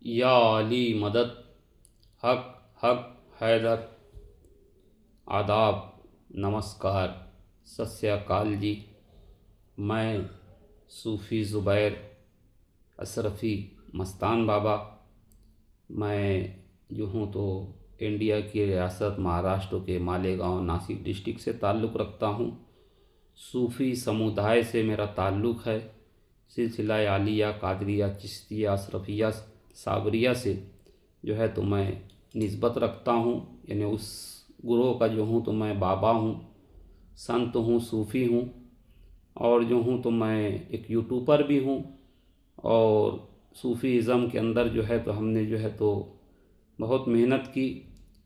या अली मदद। हक हक हैदर। आदाब, नमस्कार, सत श्री अकाल जी। मैं सूफ़ी ज़ुबैर अशरफ़ी मस्तान बाबा। मैं जो हूँ तो इंडिया की रियासत महाराष्ट्र के मालेगांव नासिक डिस्ट्रिक्ट से ताल्लुक़ रखता हूँ। सूफ़ी समुदाय से मेरा ताल्लुक़ है। सिलसिला आलिया, कादरिया, चिश्तिया, अशरफिया, साबरिया से जो है तो मैं निस्बत रखता हूँ, यानी उस गुरों का जो हूँ तो मैं बाबा हूँ, संत हूँ, सूफ़ी हूँ। और जो हूँ तो मैं एक यूट्यूबर भी हूँ। और सूफ़ीज़म के अंदर जो है तो हमने जो है तो बहुत मेहनत की,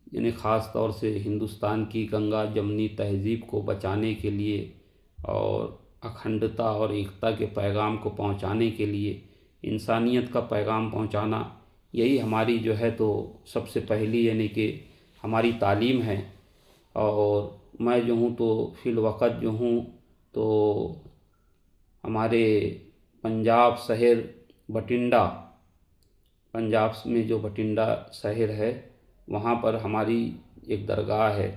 यानी ख़ास तौर से हिंदुस्तान की गंगा जमनी तहज़ीब को बचाने के लिए और अखंडता और एकता के पैगाम को पहुंचाने के लिए, इंसानियत का पैगाम पहुंचाना, यही हमारी जो है तो सबसे पहली यानी कि हमारी तालीम है। और मैं जो हूँ तो फ़िलवक़्त जो हूँ तो हमारे पंजाब शहर बठिंडा, पंजाब में जो बठिंडा शहर है वहाँ पर हमारी एक दरगाह है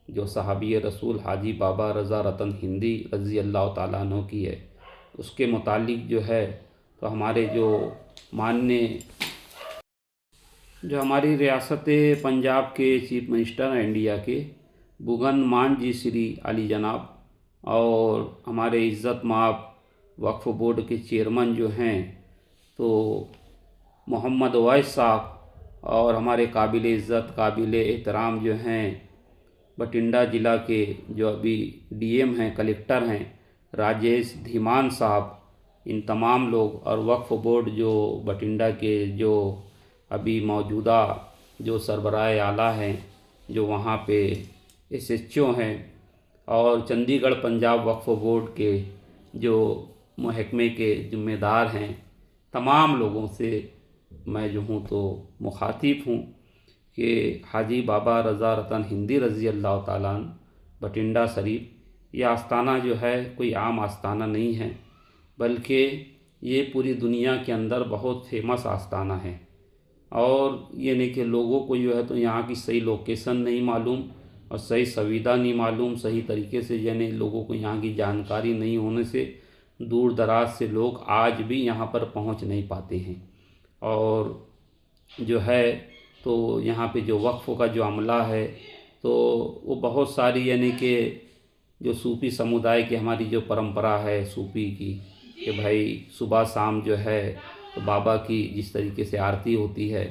जो सहाबी रसूल हाजी बाबा रज़ा रतन हिंदी रज़ी अल्लाह ताला अन्हु की है। उसके मुतालिक जो है तो हमारे जो माननीय जो हमारी रियासत पंजाब के चीफ मिनिस्टर हैं इंडिया के, भगवंत मान जी श्री अली जनाब, और हमारे इज़्ज़त माब वक्फ़ बोर्ड के चेयरमैन जो हैं तो मोहम्मद अवैस साहब, और हमारे काबिल इज़्ज़त काबिल एहतराम जो हैं बठिंडा ज़िला के जो अभी डीएम हैं, कलेक्टर हैं, राजेश धीमान साहब, इन तमाम लोग, और वक्फ़ बोर्ड जो बठिंडा के जो अभी मौजूदा जो सरबराह आला हैं, जो वहाँ पे एसएचओ हैं, और चंडीगढ़ पंजाब वक्फ़ बोर्ड के जो महकमे के ज़िम्मेदार हैं, तमाम लोगों से मैं जो हूँ तो मुखातिब हूँ कि हाजी बाबा रज़ा रतन हिंदी रज़ी अल्लाह ताला अन्हु बठिंडा शरीफ, ये आस्थाना जो है कोई आम आस्थाना नहीं है, बल्कि ये पूरी दुनिया के अंदर बहुत फेमस आस्थाना है। और ये नहीं कि लोगों को जो है तो यहाँ की सही लोकेशन नहीं मालूम और सही सुविधा नहीं मालूम, सही तरीके से यानी लोगों को यहाँ की जानकारी नहीं होने से दूर दराज से लोग आज भी यहाँ पर पहुँच नहीं पाते हैं। और जो है तो यहाँ पे जो वक्फ़ का जो अमला है तो वो बहुत सारी यानी कि जो सूफ़ी समुदाय की हमारी जो परंपरा है सूफ़ी की, कि भाई सुबह शाम जो है तो बाबा की जिस तरीके से आरती होती है,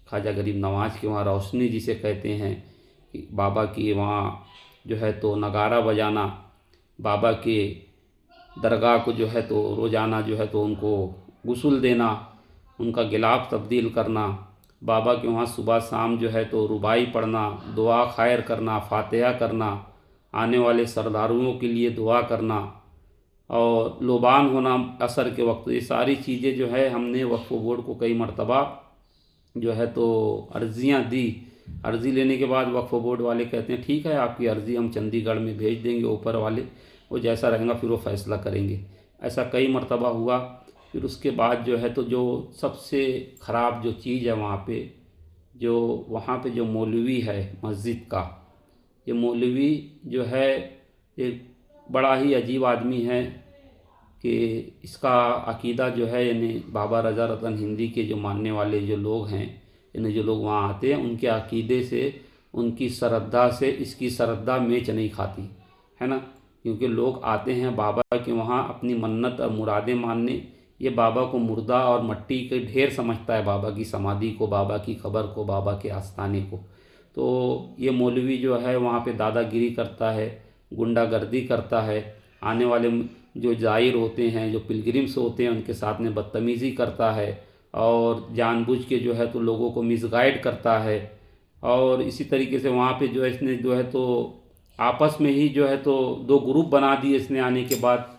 ख्वाजा गरीब नवाज़ के वहाँ रोशनी जिसे कहते हैं, कि बाबा की वहाँ जो है तो नगारा बजाना, बाबा के दरगाह को जो है तो रोज़ाना जो है तो उनको गुस्ल देना, उनका गिलाफ तब्दील करना, बाबा के वहाँ सुबह शाम जो है तो रुबाई पढ़ना, दुआ खैर करना, फातिहा करना, आने वाले सरदारुओं के लिए दुआ करना, और लोबान होना असर के वक्त, ये सारी चीज़ें जो है हमने वक्फ़ बोर्ड को कई मरतबा जो है तो अर्ज़ियाँ दी। अर्ज़ी लेने के बाद वक्फ़ बोर्ड वाले कहते हैं ठीक है आपकी अर्ज़ी हम चंडीगढ़ में भेज देंगे, ऊपर वाले वो जैसा रहेगा फिर वो फ़ैसला करेंगे। ऐसा कई मरतबा हुआ। फिर उसके बाद जो है तो जो सबसे ख़राब जो चीज़ है वहाँ पे, जो वहाँ पे जो मौलवी है मस्जिद का, ये मौलवी जो है एक बड़ा ही अजीब आदमी है कि इसका अकीदा जो है यानी बाबा रज़ा रतन हिंदी के जो मानने वाले जो लोग हैं, यानी जो लोग वहाँ आते हैं, उनके अकीदे से उनकी श्रद्धा से इसकी श्रद्धा मैच नहीं खाती है ना। क्योंकि लोग आते हैं बाबा के वहाँ अपनी मन्नत और मुरादें मानने, ये बाबा को मुर्दा और मट्टी के ढेर समझता है, बाबा की समाधि को, बाबा की खबर को, बाबा के आस्थाने को। तो ये मौलवी जो है वहाँ पे दादागिरी करता है, गुंडागर्दी करता है, आने वाले जो ज़ाहिर होते हैं, जो पिलग्रिम्स होते हैं, उनके साथ में बदतमीज़ी करता है, और जानबूझ के जो है तो लोगों को मिसगाइड करता है। और इसी तरीके से वहाँ पे जो है इसने जो है तो आपस में ही जो है तो दो ग्रुप बना दिए इसने आने के बाद।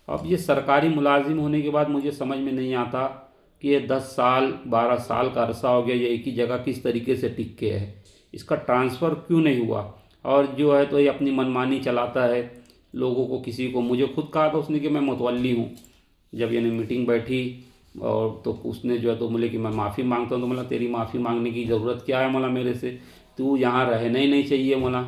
अब ये सरकारी मुलाजिम होने के बाद मुझे समझ में नहीं आता कि ये 10 साल 12 साल का अरसा हो गया, ये एक ही जगह किस तरीके से टिक के है, इसका ट्रांसफ़र क्यों नहीं हुआ। और जो है तो ये अपनी मनमानी चलाता है लोगों को, किसी को, मुझे खुद कहा था उसने कि मैं मुतवल्ली हूँ। जब यानी मीटिंग बैठी और तो उसने जो है तो बोले कि मैं माफ़ी मांगता हूँ। तो बोला तेरी माफ़ी मांगने की ज़रूरत क्या है बोला मेरे से, तू यहाँ रहना ही नहीं चाहिए बोला,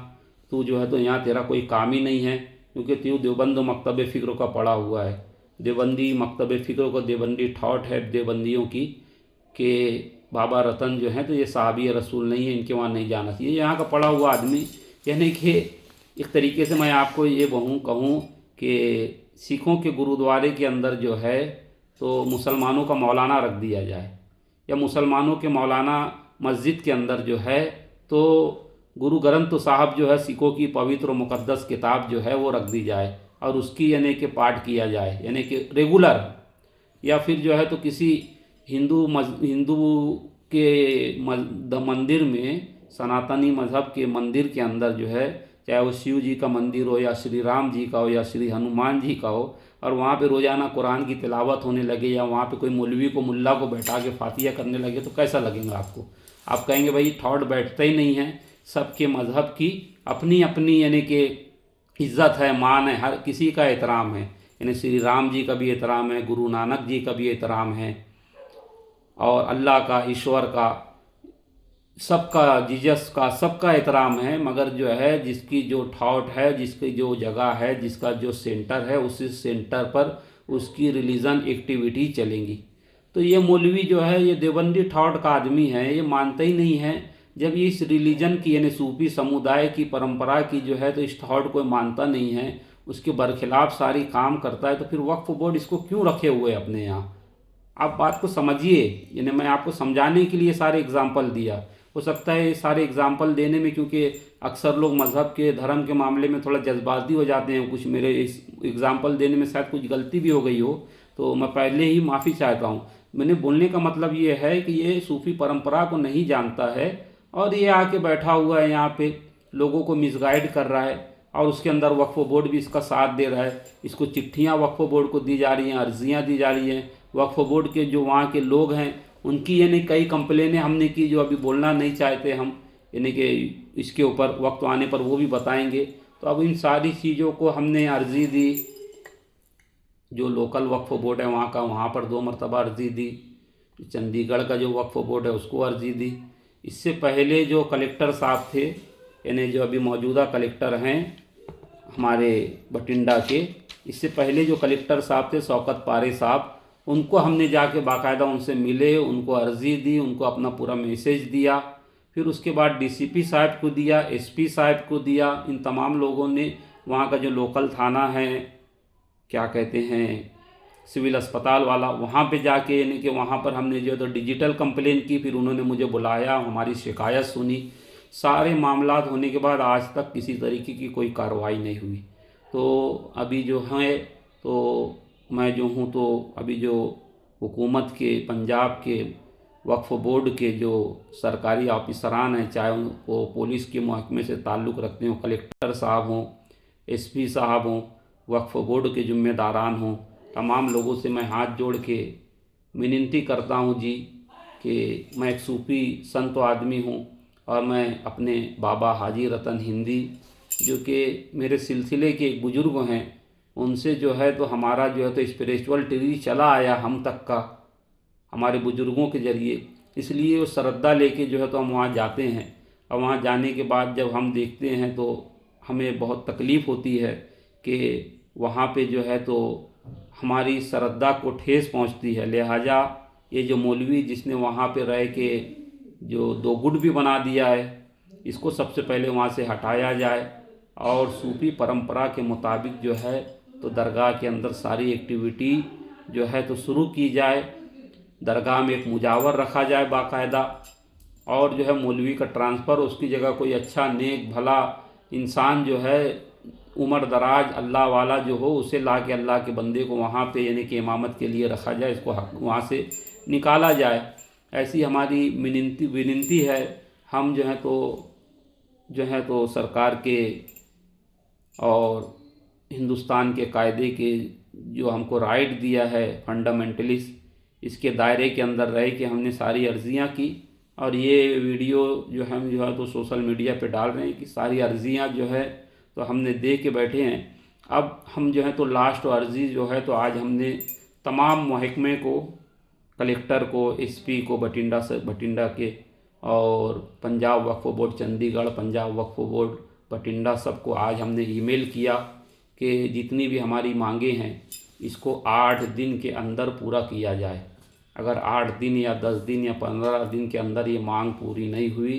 तू जो है तो यहाँ तेरा कोई काम ही नहीं है, क्योंकि तू देवबंद मकतब फ़िक्र का पढ़ा हुआ है। देवबंदी मकतब फ़िक्र को देवबंदी थॉट है देवबंदियों की कि बाबा रतन जो हैं तो ये साहबी रसूल नहीं है, इनके वहाँ नहीं जाना चाहिए। यहाँ का पढ़ा हुआ आदमी, यानी कि एक तरीके से मैं आपको ये कहूँ कि सिखों के गुरुद्वारे के अंदर जो है तो मुसलमानों का मौलाना रख दिया जाए, या मुसलमानों के मौलाना मस्जिद के अंदर जो है तो गुरु ग्रंथ साहब जो है सिखों की पवित्र और मुक़द्दस किताब जो है वो रख दी जाए और उसकी यानी कि पाठ किया जाए, यानी कि रेगुलर। या फिर जो है तो किसी हिंदू के मंदिर में, सनातनी मज़हब के मंदिर के अंदर जो है, चाहे वो शिव जी का मंदिर हो या श्री राम जी का हो या श्री हनुमान जी का हो, और वहाँ पे रोज़ाना कुरान की तिलावत होने लगे या वहाँ पे कोई मौलवी को मुल्ला को बैठा के फातिया करने लगे तो कैसा लगेगा आपको? आप कहेंगे भाई थॉट बैठता ही नहीं है। सबके मज़हब की अपनी अपनी यानी कि इज़्ज़त है, मान है, हर किसी का एहतराम है। यानी श्री राम जी का भी एहतराम है, गुरु नानक जी का भी एहतराम है, और अल्लाह का, ईश्वर का, सबका, जीसस का, सबका एहतराम है। मगर जो है जिसकी जो थॉट है, जिसकी जो जगह है, जिसका जो सेंटर है, उसी सेंटर पर उसकी रिलीजन एक्टिविटी चलेंगी। तो ये मौलवी जो है ये देवबंदी थॉट का आदमी है, ये मानता ही नहीं है। जब ये इस रिलीजन की यानी सूफी समुदाय की परंपरा की जो है तो इस थॉट को मानता नहीं है, उसके बरखिलाफ़ सारी काम करता है, तो फिर वक्फ बोर्ड इसको क्यों रखे हुए अपने यहाँ? आप बात को समझिए। यानी मैं आपको समझाने के लिए सारे एग्जाम्पल दिया। हो सकता है ये सारे एग्जाम्पल देने में, क्योंकि अक्सर लोग मज़हब के, धर्म के मामले में थोड़ा जज्बाती हो जाते हैं, कुछ मेरे इस एग्जाम्पल देने में शायद कुछ गलती भी हो गई हो, तो मैं पहले ही माफ़ी चाहता हूँ। मैंने बोलने का मतलब ये है कि ये सूफ़ी परंपरा को नहीं जानता है और ये आके बैठा हुआ है यहाँ पे, लोगों को मिसगाइड कर रहा है, और उसके अंदर वक्फ बोर्ड भी इसका साथ दे रहा है। इसको चिट्ठियाँ वक्फ बोर्ड को दी जा रही हैं, अर्जियाँ दी जा रही हैं। वक्फ बोर्ड के जो वहाँ के लोग हैं उनकी यानी कई कंप्लेनें हमने की, जो अभी बोलना नहीं चाहते हम, यानी कि इसके ऊपर वक्त आने पर वो भी बताएंगे। तो अब इन सारी चीज़ों को हमने अर्जी दी, जो लोकल वक्फ बोर्ड है वहाँ का, वहाँ पर 2 मरतबा अर्जी दी। चंडीगढ़ का जो वक्फ बोर्ड है उसको अर्जी दी। इससे पहले जो कलेक्टर साहब थे, यानी जो अभी मौजूदा कलेक्टर हैं हमारे बठिंडा के, इससे पहले जो कलेक्टर साहब थे शौकत पारे साहब, उनको हमने जाके बाकायदा उनसे मिले, उनको अर्जी दी, उनको अपना पूरा मैसेज दिया। फिर उसके बाद डीसीपी साहब को दिया, एसपी साहब को दिया। इन तमाम लोगों ने वहाँ का जो लोकल थाना है, क्या कहते हैं, सिविल अस्पताल वाला, वहाँ पे जाके यानी कि वहाँ पर हमने जो है तो डिजिटल कंप्लेन की। फिर उन्होंने मुझे बुलाया, हमारी शिकायत सुनी। सारे मामलात होने के बाद आज तक किसी तरीके की कोई कार्रवाई नहीं हुई। तो अभी जो है तो मैं जो हूँ तो अभी जो हुकूमत के, पंजाब के वक्फ बोर्ड के जो सरकारी ऑफिसरान हैं, चाहे वो पुलिस के महकमे से ताल्लुक़ रखते हों, कलेक्टर साहब हों, एसपी साहब हों, वक्फ बोर्ड के ज़िम्मेदारान हों, तमाम लोगों से मैं हाथ जोड़ के विनती करता हूँ जी कि मैं एक सूफ़ी संत आदमी हूँ और मैं अपने बाबा हाजी रतन हिंदी, जो कि मेरे सिलसिले के एक बुज़ुर्ग हैं, उनसे जो है तो हमारा जो है तो स्पिरिचुअल ट्री चला आया हम तक का, हमारे बुज़ुर्गों के ज़रिए। इसलिए वो श्रद्धा लेके जो है तो हम वहाँ जाते हैं, और वहाँ जाने के बाद जब हम देखते हैं तो हमें बहुत तकलीफ़ होती है कि वहाँ पे जो है तो हमारी श्रद्धा को ठेस पहुँचती है। लिहाजा ये जो मौलवी जिसने वहाँ पे रह के जो 2 गुट भी बना दिया है, इसको सबसे पहले वहाँ से हटाया जाए और सूफ़ी परंपरा के मुताबिक जो है तो दरगाह के अंदर सारी एक्टिविटी जो है तो शुरू की जाए। दरगाह में एक मुजावर रखा जाए बाकायदा, और जो है मौलवी का ट्रांसफ़र, उसकी जगह कोई अच्छा नेक भला इंसान जो है उम्र दराज अल्लाह वाला जो हो, उसे ला के अल्लाह के बंदे को वहाँ पे यानी कि इमामत के लिए रखा जाए, इसको वहाँ से निकाला जाए। ऐसी हमारी विनती है। हम जो है तो सरकार के और हिंदुस्तान के कायदे के जो हमको राइट दिया है फंडामेंटलिस्ट, इसके दायरे के अंदर रह के हमने सारी अर्ज़ियाँ की, और ये वीडियो जो हम जो है तो सोशल मीडिया पे डाल रहे हैं कि सारी अर्ज़ियाँ जो है तो हमने दे के बैठे हैं। अब हम जो है तो लास्ट अर्ज़ी जो है तो आज हमने तमाम महकमे को कलेक्टर को, एसपी को बठिंडा के, और पंजाब वक्फ बोर्ड चंडीगढ़, पंजाब वक्फ बोर्ड बठिंडा, सबको आज हमने ईमेल किया कि जितनी भी हमारी मांगे हैं इसको 8 दिन के अंदर पूरा किया जाए। अगर 8 दिन या 10 दिन या 15 दिन के अंदर ये मांग पूरी नहीं हुई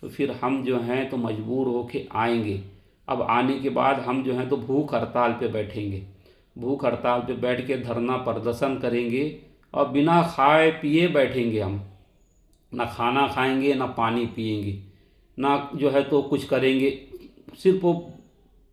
तो फिर हम जो हैं तो मजबूर होके आएंगे। अब आने के बाद हम जो हैं तो भूख हड़ताल पे बैठेंगे, भूख हड़ताल पे बैठ के धरना प्रदर्शन करेंगे और बिना खाए पिए बैठेंगे। हम ना खाना खाएंगे, ना पानी पिएंगे, ना जो है तो कुछ करेंगे। सिर्फ वो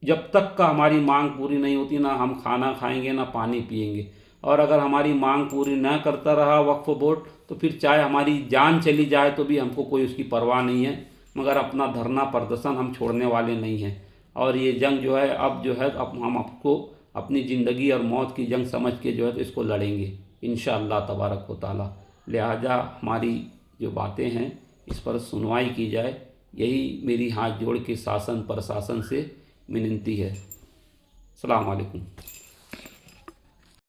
जब तक का हमारी मांग पूरी नहीं होती, ना हम खाना खाएंगे ना पानी पिएंगे। और अगर हमारी मांग पूरी न करता रहा वक्फ बोर्ड तो फिर चाहे हमारी जान चली जाए तो भी हमको कोई उसकी परवाह नहीं है, मगर अपना धरना प्रदर्शन हम छोड़ने वाले नहीं हैं। और ये जंग जो है अब जो है अब हम आपको अपनी ज़िंदगी और मौत की जंग समझ के जो है तो इसको लड़ेंगे इंशाअल्लाह तबारक व तआला। लिहाजा हमारी जो बातें हैं इस पर सुनवाई की जाए, यही मेरी हाथ जोड़ के शासन प्रशासन से विनती है। अस्सलाम वालेकुम।